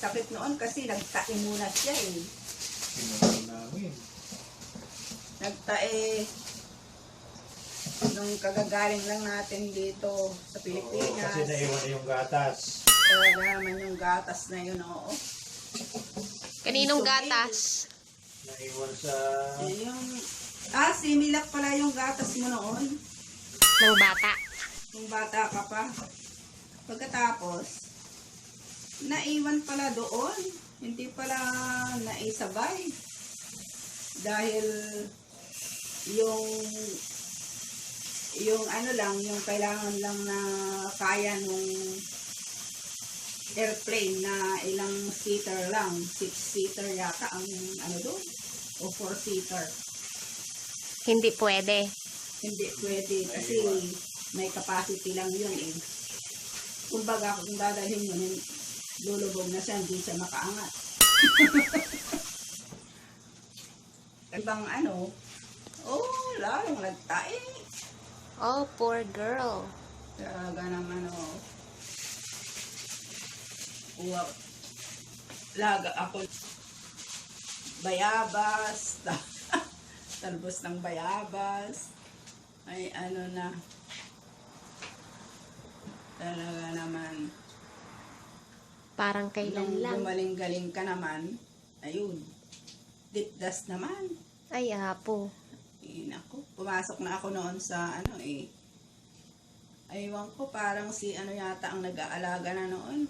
sakit noon kasi nagtae muna siya eh. Sinunan namin. Nagtae nung kagagaling lang natin dito sa Oo, Pilipinas. kasi naiwan yung gatas. Talaga naman yung gatas na yun, oo. Kaninong Sugi. gatas? Naiwan sa... Yung, similac pala yung gatas mo noon. Ng bata. Kung bata ka pa. Pagkatapos, naiwan pala doon. Hindi pala naisabay. Dahil yung ano lang, yung kailangan lang na kaya nung airplane na ilang seater lang. 6-seater yata ang ano doon. O 4-seater. Hindi pwede. Hindi pwede kasi may capacity lang yun eh. Kumbaga, kung dadalhin yun, lulubog na siya, hindi siya makaangat. Ibang ano, lalong nagtae. Oh, poor girl. Talaga naman laga ako. Bayabas, talbos ng bayabas. Ay ano na. Talaga naman. Parang kailan Nung lang. gumaling-galing ka naman, ayun, ditdas naman. Ay, apo. Naku, pumasok na ako noon sa ano eh. Aywan ko, parang si ano yata ang nag-aalaga na noon.